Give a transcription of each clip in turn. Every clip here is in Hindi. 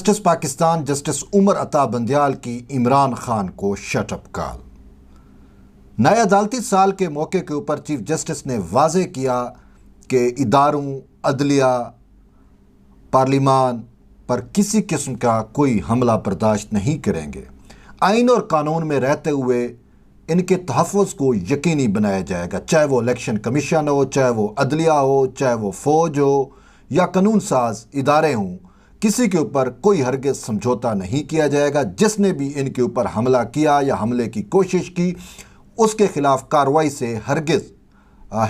जस्टिस पाकिस्तान जस्टिस उमर अता बंदियाल की इमरान खान को शटअप कॉल। नए अदालती साल के मौके के ऊपर चीफ जस्टिस ने वाजे किया कि इदारों, अदलिया, पार्लिमान पर किसी किस्म का कोई हमला बर्दाश्त नहीं करेंगे। आइन और कानून में रहते हुए इनके तहफ़्फ़ुज़ को यकीनी बनाया जाएगा, चाहे वो इलेक्शन कमीशन हो, चाहे वो अदलिया हो, चाहे वो फ़ौज हो या कानून साज इदारे हों। किसी के ऊपर कोई हरगिज़ समझौता नहीं किया जाएगा। जिसने भी इनके ऊपर हमला किया या हमले की कोशिश की, उसके खिलाफ कार्रवाई से हरगिज़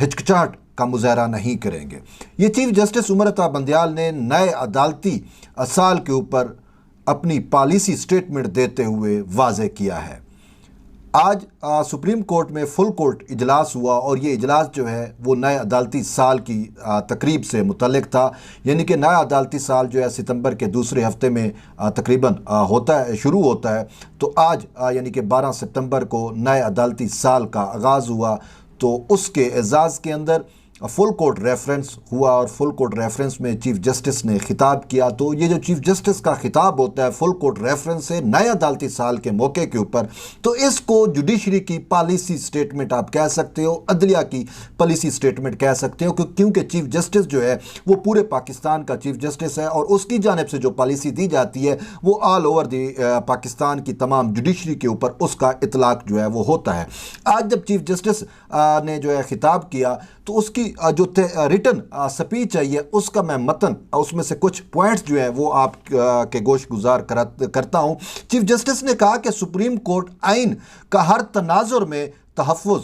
हिचकिचाहट का मुजाहरा नहीं करेंगे। ये चीफ जस्टिस उमर अता बंदियाल ने नए अदालती साल के ऊपर अपनी पॉलिसी स्टेटमेंट देते हुए वाज़े किया है। आज सुप्रीम कोर्ट में फुल कोर्ट इजलास हुआ और ये इजलास जो है वो नए अदालती साल की तकरीब से मुतल्लिक था। यानी कि नया अदालती साल जो है सितंबर के दूसरे हफ्ते में तकरीबन शुरू होता है। तो आज यानी कि 12 सितंबर को नए अदालती साल का आगाज़ हुआ। तो उसके एजाज़ के अंदर फुल कोर्ट रेफरेंस हुआ और फुल कोर्ट रेफरेंस में चीफ जस्टिस ने खिताब किया। तो ये जो चीफ जस्टिस का खिताब होता है फुल कोर्ट रेफरेंस से नए अदालती साल के मौके के ऊपर, तो इसको जुडिशरी की पॉलिसी स्टेटमेंट आप कह सकते हो, अदलिया की पॉलिसी स्टेटमेंट कह सकते हो, क्योंकि चीफ जस्टिस जो है वो पूरे पाकिस्तान का चीफ जस्टिस है और उसकी जानिब से जो पॉलिसी दी जाती है वो ऑल ओवर दी पाकिस्तान की तमाम जुडिशरी के ऊपर उसका इतलाक जो है वो होता है। आज जब चीफ जस्टिस ने जो है खिताब किया तो उसकी जो रिटन स्पीच है ये उसका मैं मतन उसमें से कुछ पॉइंट्स जो है वो आप के गोश गुजार करता हूँ। चीफ जस्टिस ने कहा कि सुप्रीम कोर्ट आइन का हर तनाजुर में तहफ़्फ़ुज़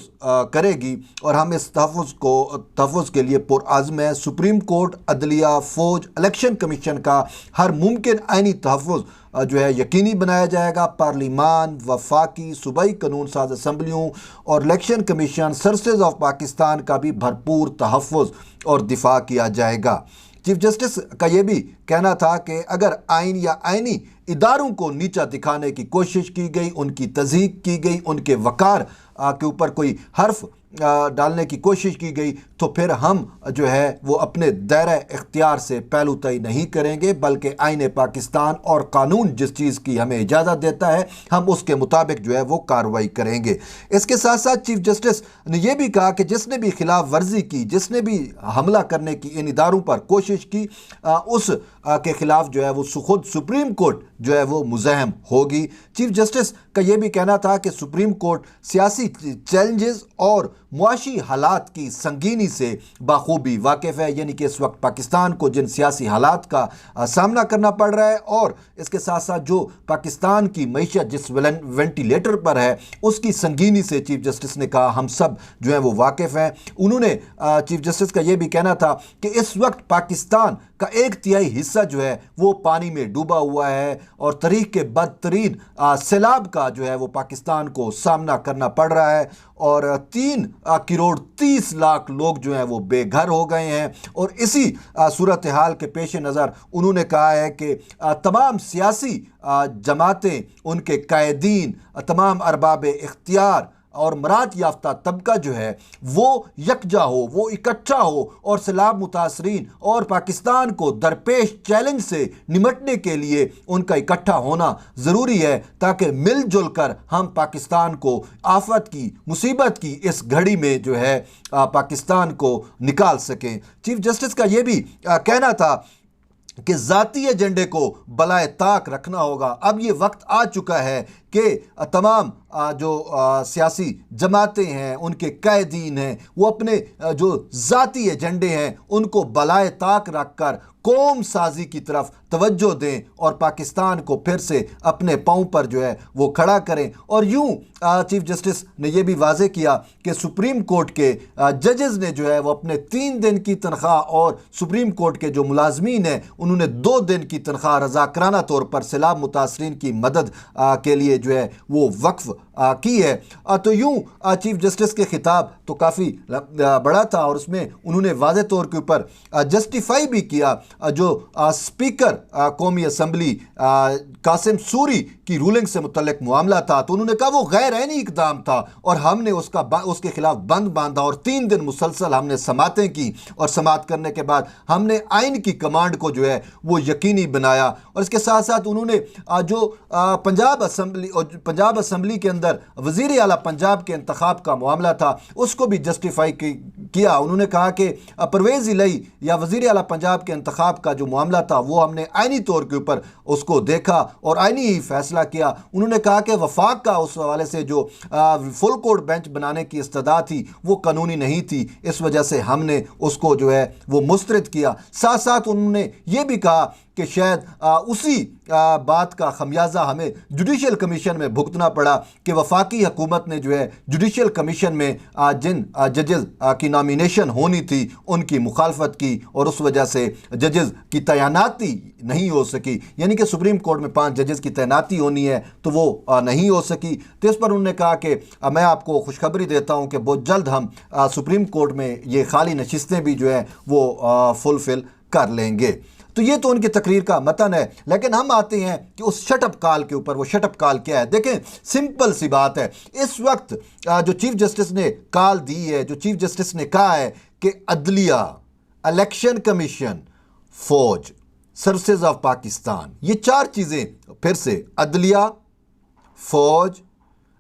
करेगी और हम इस तहफ़्फ़ुज़ के लिए पुरआज़्म है। सुप्रीम कोर्ट, अदलिया, फ़ौज, इलेक्शन कमीशन का हर मुमकिन आइनी तहफ़्फ़ुज़ जो है यकीनी बनाया जाएगा। पार्लिमान, वफाकी, सूबाई कानून साज असम्बलियों और election commission, services of Pakistan का भी भरपूर तहफ़्फ़ुज़ और दिफा किया जाएगा। चीफ जस्टिस का ये भी कहना था कि अगर आइन या आइनी इदारों को नीचा दिखाने की कोशिश की गई, उनकी तज़हीक की गई, उनके वक़ार के ऊपर कोई हर्फ डालने की कोशिश की गई, तो फिर हम जो है वो अपने दायरा इख्तियार से पहलू तय नहीं करेंगे, बल्कि आईन पाकिस्तान और कानून जिस चीज़ की हमें इजाज़त देता है हम उसके मुताबिक जो है वो कार्रवाई करेंगे। इसके साथ साथ चीफ जस्टिस ने यह भी कहा कि जिसने भी खिलाफ वर्जी की, जिसने भी हमला करने की इन इदारों पर कोशिश की, उस के खिलाफ जो है वो खुद सुप्रीम कोर्ट जो है वो मुज़ाहम होगी। चीफ जस्टिस का यह भी कहना था कि सुप्रीम कोर्ट सियासी चैलेंजेस और मुआशी हालात की संगीनी से बाखूबी वाकिफ़ है। यानी कि इस वक्त पाकिस्तान को जिन सियासी हालात का सामना करना पड़ रहा है और इसके साथ साथ जो पाकिस्तान की मईशत जिस वेंटिलेटर पर है उसकी संगीनी से चीफ जस्टिस ने कहा हम सब जो है वो वाकिफ़ हैं। उन्होंने चीफ जस्टिस का यह भी कहना था कि इस वक्त पाकिस्तान का 1/3 हिस्सा जो है वो पानी में डूबा हुआ है और तारीख के बदतरीन सैलाब का जो है वो पाकिस्तान को सामना करना पड़ रहा है और 3 करोड़ 30 लाख लोग जो हैं वो बेघर हो गए हैं। और इसी सूरत हाल के पेश नज़र उन्होंने कहा है कि तमाम सियासी जमातें, उनके कायदीन, तमाम अरबाब इख्तियार और मरात याफ्ता तबका जो है वो यकजा हो, वो इकट्ठा हो और सैलाब मुतासरीन और पाकिस्तान को दरपेश चैलेंज से निमटने के लिए उनका इकट्ठा होना ज़रूरी है, ताकि मिलजुल कर हम पाकिस्तान को आफत की, मुसीबत की इस घड़ी में जो है पाकिस्तान को निकाल सकें। चीफ जस्टिस का ये भी कहना था कि ज़ाती एजेंडे को बलाए ताक रखना होगा। अब ये वक्त आ चुका है कि तमाम जो सियासी जमातें हैं, उनके कायदीन हैं, वो अपने जो ज़ाती एजेंडे हैं उनको बलाए ताक रख कर कौम साजी की तरफ तवज्जो दें और पाकिस्तान को फिर से अपने पाँव पर जो है वो खड़ा करें। और यूँ चीफ जस्टिस ने यह भी वाजे किया कि सुप्रीम कोर्ट के जजेस ने जो है वो अपने 3 दिन की तनख्वाह और सुप्रीम कोर्ट के जो मुलाजमीन हैं उन्होंने 2 दिन की तनख्वाह रज़ाकराना तौर पर सैलाब मुतासरीन की मदद के लिए जो है वो वक्फ की है। तो यूं चीफ जस्टिस के खिताब तो काफ़ी बड़ा था और उसमें उन्होंने वाज़े तौर के ऊपर जस्टिफाई भी किया जो स्पीकर कौमी असम्बली कासिम सूरी की रूलिंग से मुतल्लिक मामला था। तो उन्होंने कहा वो गैर आईनी इकदाम था और हमने उसके खिलाफ बंद बांधा और 3 दिन मुसलसल हमने समातें की और समात करने के बाद हमने आइन की कमांड को जो है वो यकीनी बनाया। और इसके साथ साथ उन्होंने जो पंजाब असम्बली के अंदर वज़ीर आला पंजाब के इंतखाब का मामला था उसको भी जस्टिफाई किया। उन्होंने कहा कि परवेज़ इलाही या वज़ीर आला पंजाब के इंतखाब का जो मामला था वो हमने आइनी तौर के ऊपर उसको देखा और आइनी ही फैसला किया। उन्होंने कहा कि वफाक का उस हवाले से जो फुल कोर्ट बेंच बनाने की इस्तदा थी वो कानूनी नहीं थी, इस वजह से हमने उसको जो है वो मुस्तरद किया। साथ साथ उन्होंने ये भी कहा कि शायद उसी बात का खमियाजा हमें जुडिशल कमीशन में भुगतना पड़ा कि वफाकी हुकूमत ने जो है जुडिशल कमीशन में जिन जजेस की नॉमिनेशन होनी थी उनकी मुखालफत की और उस वजह से जजेस की तैनाती नहीं हो सकी, यानी कि सुप्रीम कोर्ट में 5 जजेस की तैनाती होनी है तो वो नहीं हो सकी। तो इस पर उन्होंने कहा कि मैं आपको खुशखबरी देता हूँ कि बहुत जल्द हम सुप्रीम कोर्ट में ये खाली नशिस्तें भी जो है वो फुलफिल कर लेंगे। तो ये तो उनकी तकरीर का मतन है। लेकिन हम आते हैं कि उस शटअप कॉल के ऊपर। वो शटअप कॉल क्या है? देखें, सिंपल सी बात है। इस वक्त जो चीफ जस्टिस ने कॉल दी है, जो चीफ जस्टिस ने कहा है कि अदलिया, इलेक्शन कमीशन, फौज, सर्विसेज ऑफ पाकिस्तान, ये 4 चीज़ें, फिर से अदलिया, फौज,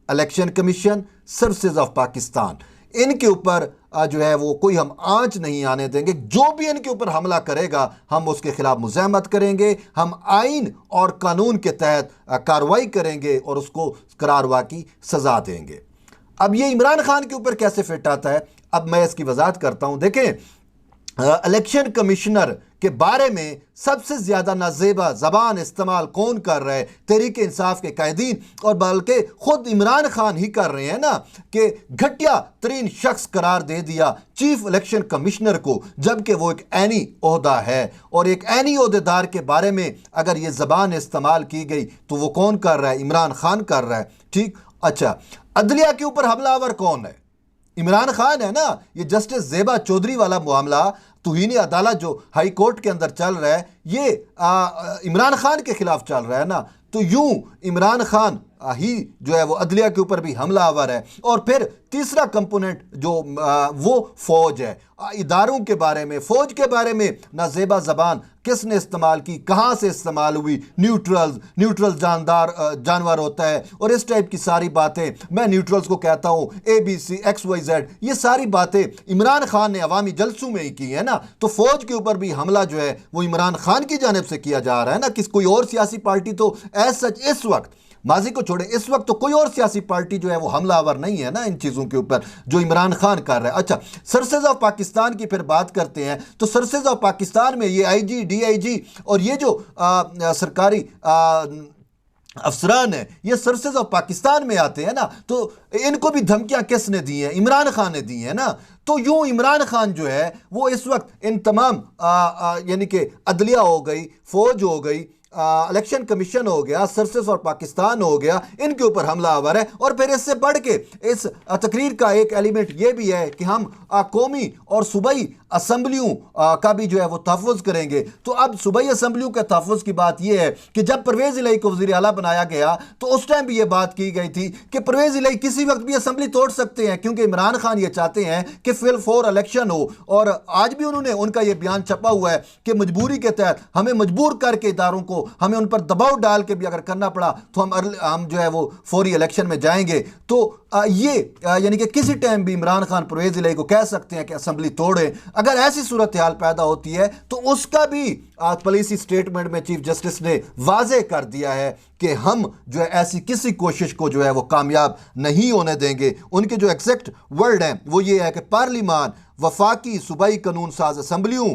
election commission, services of Pakistan, इनके ऊपर जो है वो कोई हम आंच नहीं आने देंगे। जो भी इनके ऊपर हमला करेगा हम उसके खिलाफ मुज़ाहमत करेंगे, हम आइन और कानून के तहत कार्रवाई करेंगे और उसको करारवा की सज़ा देंगे। अब ये इमरान खान के ऊपर कैसे फिट आता है, अब मैं इसकी वजाहत करता हूँ। देखें, इलेक्शन कमिश्नर के बारे में सबसे ज़्यादा नाजेबा ज़बान इस्तेमाल कौन कर रहा है? तहरीक इंसाफ के कायदीन, और बल्कि ख़ुद इमरान खान ही कर रहे हैं ना कि घटिया तरीन शख्स करार दे दिया चीफ इलेक्शन कमिश्नर को, जबकि वो एक ऐनी ओहदा है। और एक ऐनी ओहदेदार के बारे में अगर ये ज़बान इस्तेमाल की गई तो वो कौन कर रहा है? इमरान खान कर रहा है। ठीक, अच्छा, अदलिया के ऊपर हमलावर कौन है? इमरान खान है ना। ये जस्टिस ज़ेबा चौधरी वाला मामला, तौहीन अदालत जो हाई कोर्ट के अंदर चल रहा है, ये इमरान खान के खिलाफ चल रहा है ना। तो यूं इमरान खान ही जो है वो अदलिया के ऊपर भी हमलावर है। और फिर तीसरा कंपोनेंट जो वो फौज है। इदारों के बारे में, फौज के बारे में नाजेबा ज़बान किसने इस्तेमाल की, कहाँ से इस्तेमाल हुई? न्यूट्रल्स जानवर होता है और इस टाइप की सारी बातें। मैं न्यूट्रल्स को कहता हूँ ABC XYZ, ये सारी बातें इमरान खान ने अवामी जलसों में ही की है ना। तो फौज के ऊपर भी हमला जो है वो इमरान खान की जानिब से किया जा रहा है ना। किस कोई और सियासी पार्टी तो एज सच इस वक्त, माजी को छोड़े, इस वक्त तो कोई और सियासी पार्टी जो है वो हमलावर नहीं है ना इन चीज़ों के ऊपर जो इमरान खान कर रहा है। अच्छा, सर्विसेज ऑफ पाकिस्तान की फिर बात करते हैं तो सर्विसेज ऑफ पाकिस्तान में ये IG DIG और ये जो सरकारी अफसरान है, ये सर्विसेज ऑफ पाकिस्तान में आते हैं ना। तो इनको भी धमकियां किसने दी हैं? इमरान खान ने दी है ना। तो यूं इमरान खान जो है वो इस वक्त इन तमाम यानी कि अदलिया हो गई, फौज हो गई, इलेक्शन कमीशन हो गया, सर्विसेज और पाकिस्तान हो गया, इनके ऊपर हमलावर है। और फिर इससे बढ़ के इस तकरीर का एक एलिमेंट ये भी है कि हम कौमी और सूबाई असम्बलियों का भी जो है वो तहफ़्फ़ुज़ करेंगे। तो अब सूबाई असम्बलियों के तहफ़्फ़ुज़ की बात यह है कि जब परवेज़ इलाही को वज़ीर आला बनाया गया तो उस टाइम भी ये बात की गई थी कि परवेज़ इलाही किसी वक्त भी असम्बली तोड़ सकते हैं, क्योंकि इमरान खान ये चाहते हैं कि फिल फॉर इलेक्शन हो। और आज भी उन्होंने, उनका ये बयान छपा हुआ है कि मजबूरी के तहत हमें मजबूर करके इदारों को, हमें उन पर दबाव डाल के भी अगर करना पड़ा तो हम जो है वो फौरी इलेक्शन में जाएंगे। तो ये यानी कि किसी टाइम भी इमरान खान परवेज़ इलाही को कह सकते हैं कि असम्बली तोड़े। अगर ऐसी सूरत हाल पैदा होती है तो उसका भी पॉलिसी स्टेटमेंट में चीफ जस्टिस ने वाजे कर दिया है कि हम जो है ऐसी किसी कोशिश को जो है वो कामयाब नहीं होने देंगे। उनके जो एग्जैक्ट वर्ड हैं वो ये है कि पार्लिमान, वफाकी सूबाई कानून साज असम्बलियों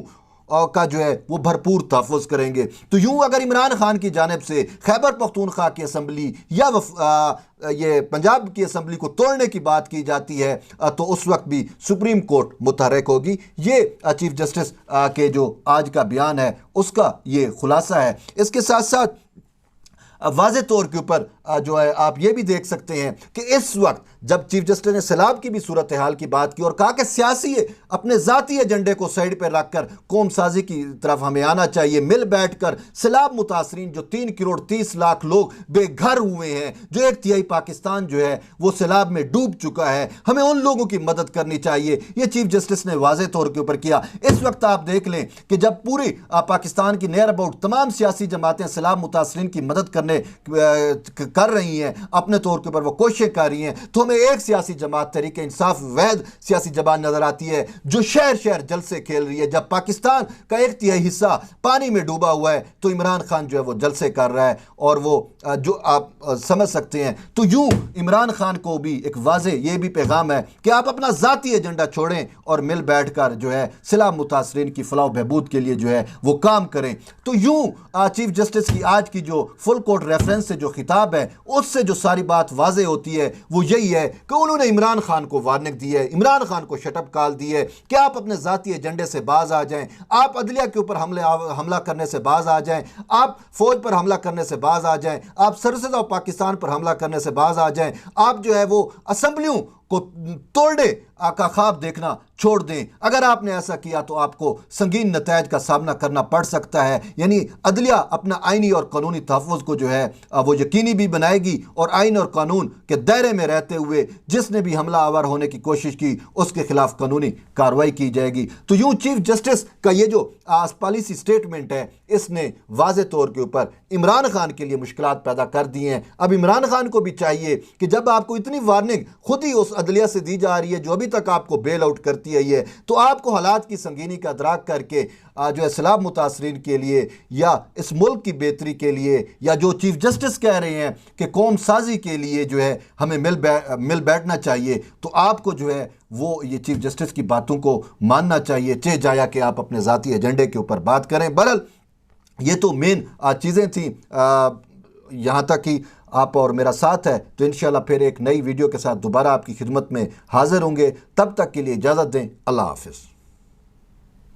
का जो है वो भरपूर तहफ़्फ़ुज़ करेंगे। तो यूं अगर इमरान खान की जानिब से खैबर पख्तूनख्वा की असम्बली या ये पंजाब की असम्बली को तोड़ने की बात की जाती है तो उस वक्त भी सुप्रीम कोर्ट मुतहर्रिक होगी। ये चीफ जस्टिस के जो आज का बयान है उसका ये खुलासा है। इसके साथ साथ वाज़े तौर के ऊपर जो है आप ये भी देख सकते हैं कि इस वक्त जब चीफ जस्टिस ने सैलाब की भी सूरत हाल की बात की और कहा कि सियासी अपने ज़ाती एजेंडे को साइड पर रखकर कौम साजी की तरफ हमें आना चाहिए, मिल बैठ कर सैलाब मुतासरीन जो 3 करोड़ 30 लाख लोग बेघर हुए हैं, जो 1/3 पाकिस्तान जो है वो सैलाब में डूब चुका है, हमें उन लोगों की मदद करनी चाहिए। ये चीफ जस्टिस ने वाज़े तौर के ऊपर किया। इस वक्त आप देख लें कि जब पूरी पाकिस्तान की नियर अबाउट तमाम सियासी जमातें सैलाब मुतासरीन की मदद करने कर रही हैं, अपने तौर के ऊपर वो कोशिशें कर रही हैं, तो हमें एक सियासी जमात तहरीक इंसाफ वैध सियासी जमात नजर आती है जो शहर शहर जलसे खेल रही है। जब पाकिस्तान का 1/3 हिस्सा पानी में डूबा हुआ है तो इमरान खान जो है वो जलसे कर रहा है, और वो जो आप समझ सकते हैं। तो यूं इमरान खान को भी एक वाज़े ये भी पैगाम है कि आप अपना ज़ाती एजेंडा छोड़ें और मिल बैठ कर जो है सैलाब मुतासरीन की फलाह बहबूद के लिए जो है वो काम करें। तो यूं चीफ जस्टिस की आज की जो फुल कोर्ट रेफरेंस से जो खिताब है उससे जो सारी बात वाज़े होती है वो यही है कि उन्होंने इमरान खान को वार्निंग दी है, इमरान खान को शटअप कॉल दी है कि आप अपने ज़ाती एजेंडे से बाज आ जाएं, आप अदलिया के ऊपर हमला करने से बाज आ जाएं, आप फौज पर हमला करने से बाज आ जाएं, आप सर्विसेज ऑफ पाकिस्तान पर हमला करने से बाज आ जाएं, आप जो है वो असम्बलियों को तोड़ने का ख्वाब देखना छोड़ दें। अगर आपने ऐसा किया तो आपको संगीन नतायज का सामना करना पड़ सकता है। यानी अदलिया अपना आइनी और कानूनी तहफ़्फ़ुज़ को जो है वो यकीनी भी बनाएगी और आइन और कानून के दायरे में रहते हुए जिसने भी हमला आवर होने की कोशिश की उसके खिलाफ कानूनी कार्रवाई की जाएगी। तो यूं चीफ जस्टिस का ये जो पॉलिसी स्टेटमेंट है इसने वाज़े तौर के ऊपर इमरान खान के लिए मुश्किलात पैदा कर दी हैं। अब इमरान खान को भी चाहिए कि जब आपको इतनी वार्निंग खुद ही उस अदलिया से दी जा रही है जो अभी तक आपको बेल आउट करती है ये, तो आपको हालात की संगीनी का अदराक करके जो है सैलाब मुतासरीन के लिए या इस मुल्क की बेहतरी के लिए या जो चीफ जस्टिस कह रहे हैं कि कौम साजी के लिए जो है हमें मिल बैठना चाहिए, तो आपको जो है वो ये चीफ जस्टिस की बातों को मानना चाहिए, चे जाया कि आप अपने ज़ाती एजेंडे के ऊपर बात करें। बहरहाल ये तो मेन चीज़ें थी। यहाँ तक कि आप और मेरा साथ है तो इंशाल्लाह फिर एक नई वीडियो के साथ दोबारा आपकी खिदमत में हाजिर होंगे। तब तक के लिए इजाज़त दें। अल्लाह हाफ़िज़।